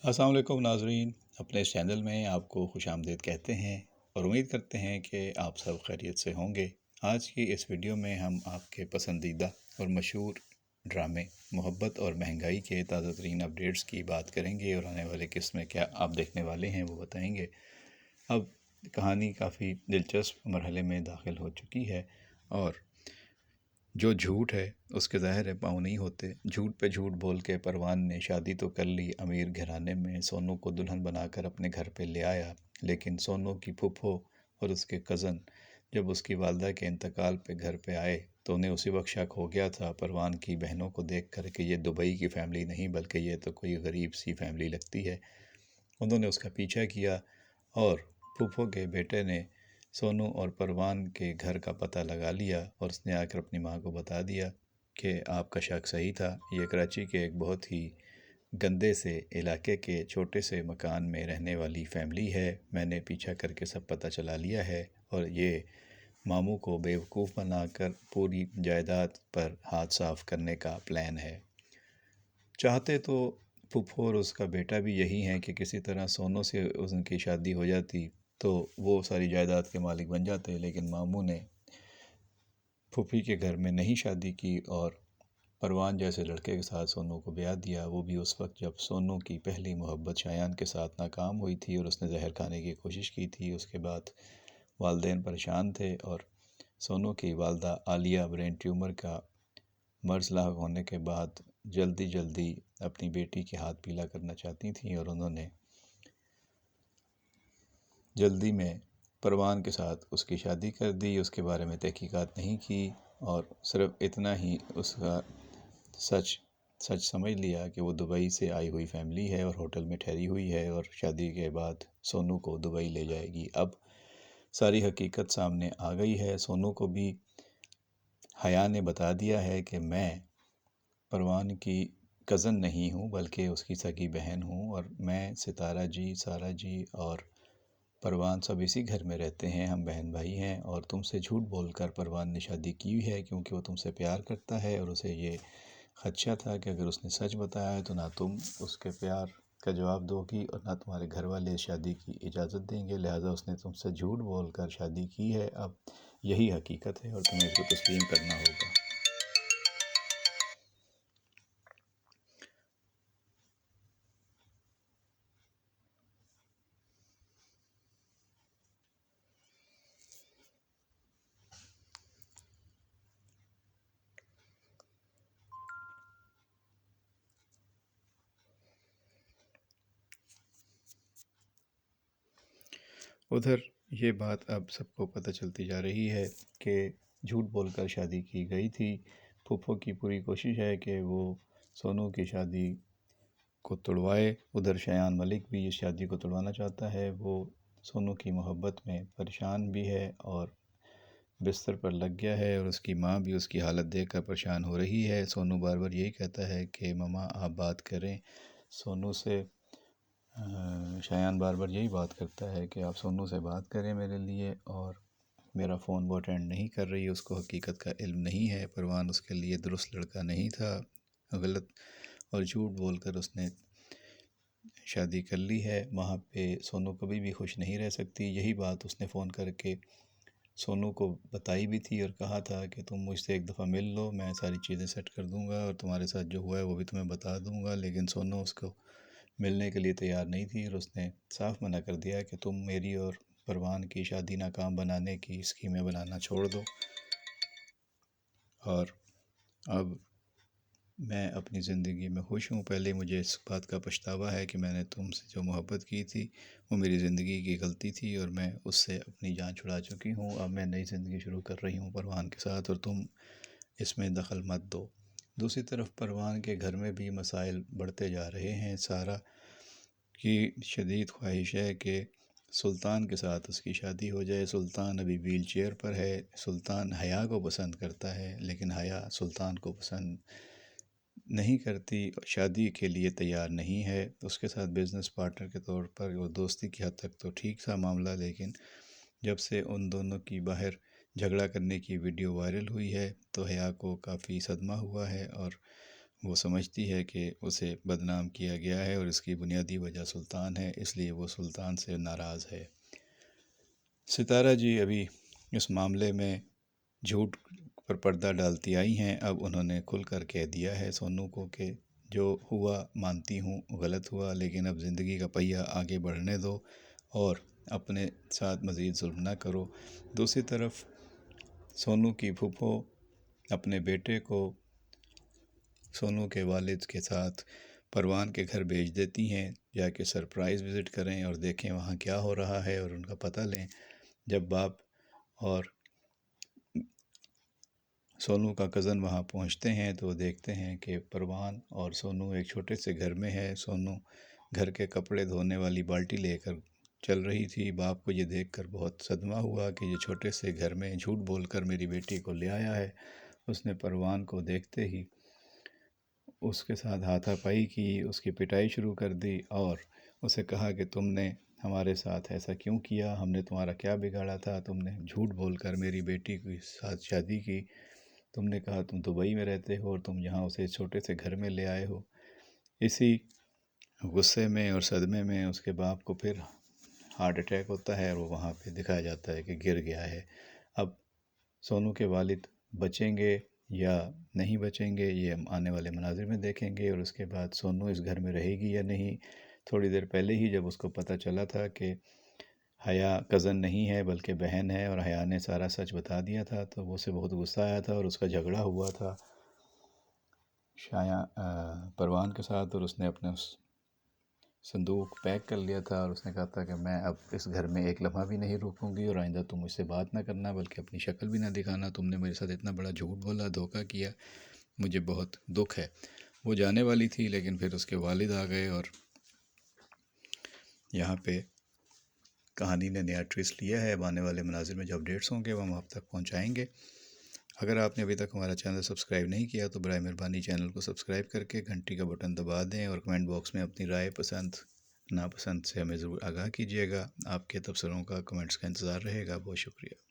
السلام علیکم ناظرین، اپنے اس چینل میں آپ کو خوش آمدید کہتے ہیں اور امید کرتے ہیں کہ آپ سب خیریت سے ہوں گے۔ آج کی اس ویڈیو میں ہم آپ کے پسندیدہ اور مشہور ڈرامے محبت اور مہنگائی کے تازہ ترین اپڈیٹس کی بات کریں گے اور آنے والے قسط میں کیا آپ دیکھنے والے ہیں وہ بتائیں گے۔ اب کہانی کافی دلچسپ مرحلے میں داخل ہو چکی ہے اور جو جھوٹ ہے اس کے ظاہر ہے پاؤں نہیں ہوتے۔ جھوٹ پہ جھوٹ بول کے پروان نے شادی تو کر لی، امیر گھرانے میں سونو کو دلہن بنا کر اپنے گھر پہ لے آیا، لیکن سونو کی پھپھو اور اس کے کزن جب اس کی والدہ کے انتقال پہ گھر پہ آئے تو انہیں اسی وقت شک ہو گیا تھا پروان کی بہنوں کو دیکھ کر کہ یہ دبئی کی فیملی نہیں بلکہ یہ تو کوئی غریب سی فیملی لگتی ہے۔ انہوں نے اس کا پیچھا کیا اور پھوپھو کے بیٹے نے سونو اور پروان کے گھر کا پتہ لگا لیا اور اس نے آ کر اپنی ماں کو بتا دیا کہ آپ کا شک صحیح تھا، یہ کراچی کے ایک بہت ہی گندے سے علاقے کے چھوٹے سے مکان میں رہنے والی فیملی ہے۔ میں نے پیچھا کر کے سب پتہ چلا لیا ہے اور یہ ماموں کو بیوقوف بنا کر پوری جائیداد پر ہاتھ صاف کرنے کا پلان ہے۔ چاہتے تو پھوپھو اور اس کا بیٹا بھی یہی ہیں کہ کسی طرح سونو سے ان کی شادی ہو جاتی تو وہ ساری جائیداد کے مالک بن جاتے، لیکن ماموں نے پھوپھی کے گھر میں نہیں شادی کی اور پروان جیسے لڑکے کے ساتھ سونو کو بیاہ دیا، وہ بھی اس وقت جب سونو کی پہلی محبت شایان کے ساتھ ناکام ہوئی تھی اور اس نے زہر کھانے کی کوشش کی تھی۔ اس کے بعد والدین پریشان تھے اور سونو کی والدہ عالیہ برین ٹیومر کا مرض لاحق ہونے کے بعد جلدی اپنی بیٹی کے ہاتھ پیلا کرنا چاہتی تھیں اور انہوں نے جلدی میں پروان کے ساتھ اس کی شادی کر دی، اس کے بارے میں تحقیقات نہیں کی اور صرف اتنا ہی اس کا سچ سمجھ لیا کہ وہ دبئی سے آئی ہوئی فیملی ہے اور ہوٹل میں ٹھہری ہوئی ہے اور شادی کے بعد سونو کو دبئی لے جائے گی۔ اب ساری حقیقت سامنے آ گئی ہے۔ سونو کو بھی حیا نے بتا دیا ہے کہ میں پروان کی کزن نہیں ہوں بلکہ اس کی سگی بہن ہوں اور میں ستارہ جی، سارا جی اور پروان سب اسی گھر میں رہتے ہیں، ہم بہن بھائی ہیں اور تم سے جھوٹ بول کر پروان نے شادی کی ہے کیونکہ وہ تم سے پیار کرتا ہے اور اسے یہ خدشہ تھا کہ اگر اس نے سچ بتایا ہے تو نہ تم اس کے پیار کا جواب دو گی اور نہ تمہارے گھر والے شادی کی اجازت دیں گے، لہٰذا اس نے تم سے جھوٹ بول کر شادی کی ہے۔ اب یہی حقیقت ہے اور تمہیں اس کو تسلیم کرنا ہوگا۔ ادھر یہ بات اب سب کو پتہ چلتی جا رہی ہے کہ جھوٹ بول کر شادی کی گئی تھی۔ پھوپھو کی پوری کوشش ہے کہ وہ سونو کی شادی کو توڑوائے، ادھر شایان ملک بھی اس شادی کو توڑوانا چاہتا ہے۔ وہ سونو کی محبت میں پریشان بھی ہے اور بستر پر لگ گیا ہے اور اس کی ماں بھی اس کی حالت دیکھ کر پریشان ہو رہی ہے۔ سونو بار بار یہی کہتا ہے کہ مما آپ بات کریں سونو سے، شایان بار بار یہی بات کرتا ہے کہ آپ سونو سے بات کریں میرے لیے، اور میرا فون وہ اٹینڈ نہیں کر رہی، اس کو حقیقت کا علم نہیں ہے، پروان اس کے لیے درست لڑکا نہیں تھا، غلط اور جھوٹ بول کر اس نے شادی کر لی ہے۔ وہاں پہ سونو کبھی بھی خوش نہیں رہ سکتی، یہی بات اس نے فون کر کے سونو کو بتائی بھی تھی اور کہا تھا کہ تم مجھ سے ایک دفعہ مل لو، میں ساری چیزیں سیٹ کر دوں گا اور تمہارے ساتھ جو ہوا ہے وہ بھی تمہیں بتا دوں گا، لیکن سونو اس کو ملنے کے لیے تیار نہیں تھی اور اس نے صاف منع کر دیا کہ تم میری اور پروان کی شادی ناکام بنانے کی اسکیمیں بنانا چھوڑ دو اور اب میں اپنی زندگی میں خوش ہوں۔ پہلے مجھے اس بات کا پچھتاوا ہے کہ میں نے تم سے جو محبت کی تھی وہ میری زندگی کی غلطی تھی اور میں اس سے اپنی جان چھڑا چکی ہوں، اب میں نئی زندگی شروع کر رہی ہوں پروان کے ساتھ اور تم اس میں دخل مت دو۔ دوسری طرف پروان کے گھر میں بھی مسائل بڑھتے جا رہے ہیں۔ سارا کی شدید خواہش ہے کہ سلطان کے ساتھ اس کی شادی ہو جائے۔ سلطان ابھی ویل چیئر پر ہے، سلطان حیا کو پسند کرتا ہے لیکن حیا سلطان کو پسند نہیں کرتی، شادی کے لیے تیار نہیں ہے۔ اس کے ساتھ بزنس پارٹنر کے طور پر وہ دوستی کی حد تک تو ٹھیک تھا معاملہ، لیکن جب سے ان دونوں کی باہر جھگڑا کرنے کی ویڈیو وائرل ہوئی ہے تو حیا کو کافی صدمہ ہوا ہے اور وہ سمجھتی ہے کہ اسے بدنام کیا گیا ہے اور اس کی بنیادی وجہ سلطان ہے، اس لیے وہ سلطان سے ناراض ہے۔ ستارہ جی ابھی اس معاملے میں جھوٹ پر پردہ ڈالتی آئی ہیں۔ اب انہوں نے کھل کر کہہ دیا ہے سونو کو کہ جو ہوا مانتی ہوں غلط ہوا، لیکن اب زندگی کا پہیہ آگے بڑھنے دو اور اپنے ساتھ مزید ظلم نہ کرو۔ دوسری طرف سونو کی پھوپھو اپنے بیٹے کو سونو کے والد کے ساتھ پروان کے گھر بھیج دیتی ہیں، جا کے سرپرائز وزٹ کریں اور دیکھیں وہاں کیا ہو رہا ہے اور ان کا پتہ لیں۔ جب باپ اور سونو کا کزن وہاں پہنچتے ہیں تو دیکھتے ہیں کہ پروان اور سونو ایک چھوٹے سے گھر میں ہے۔ سونو گھر کے کپڑے دھونے والی بالٹی لے کر چل رہی تھی۔ باپ کو یہ دیکھ کر بہت صدمہ ہوا کہ یہ چھوٹے سے گھر میں جھوٹ بول کر میری بیٹی کو لے آیا ہے۔ اس نے پروان کو دیکھتے ہی اس کے ساتھ ہاتھا پائی کی، اس کی پٹائی شروع کر دی اور اسے کہا کہ تم نے ہمارے ساتھ ایسا کیوں کیا، ہم نے تمہارا کیا بگاڑا تھا، تم نے جھوٹ بول کر میری بیٹی کے ساتھ شادی کی، تم نے کہا تم دبئی میں رہتے ہو اور تم یہاں اسے چھوٹے سے گھر میں لے آئے ہو۔ اسی غصے میں اور صدمے میں اس کے باپ کو پھر ہارٹ اٹیک ہوتا ہے اور وہ وہاں پہ دکھایا جاتا ہے کہ گر گیا ہے۔ اب سونو کے والد بچیں گے یا نہیں بچیں گے یہ ہم آنے والے مناظر میں دیکھیں گے، اور اس کے بعد سونو اس گھر میں رہے گی یا نہیں۔ تھوڑی دیر پہلے ہی جب اس کو پتہ چلا تھا کہ حیا کزن نہیں ہے بلکہ بہن ہے اور حیا نے سارا سچ بتا دیا تھا تو وہ اسے بہت غصہ آیا تھا اور اس کا جھگڑا ہوا تھا پروان کے ساتھ، اور اس نے اپنے اس صندوق پیک کر لیا تھا اور اس نے کہا تھا کہ میں اب اس گھر میں ایک لمحہ بھی نہیں رکوں گی اور آئندہ تم مجھ سے بات نہ کرنا بلکہ اپنی شکل بھی نہ دکھانا، تم نے میرے ساتھ اتنا بڑا جھوٹ بولا، دھوکہ کیا، مجھے بہت دکھ ہے۔ وہ جانے والی تھی لیکن پھر اس کے والد آ گئے اور یہاں پہ کہانی نے نیا ٹویسٹ لیا ہے۔ اب آنے والے مناظر میں جو اپڈیٹس ہوں گے وہ ہم آپ تک پہنچائیں گے۔ اگر آپ نے ابھی تک ہمارا چینل سبسکرائب نہیں کیا تو برائے مہربانی چینل کو سبسکرائب کر کے گھنٹی کا بٹن دبا دیں اور کمنٹ باکس میں اپنی رائے پسند ناپسند سے ہمیں ضرور آگاہ کیجیے گا۔ آپ کے تبصروں کا کمنٹس کا انتظار رہے گا۔ بہت شکریہ۔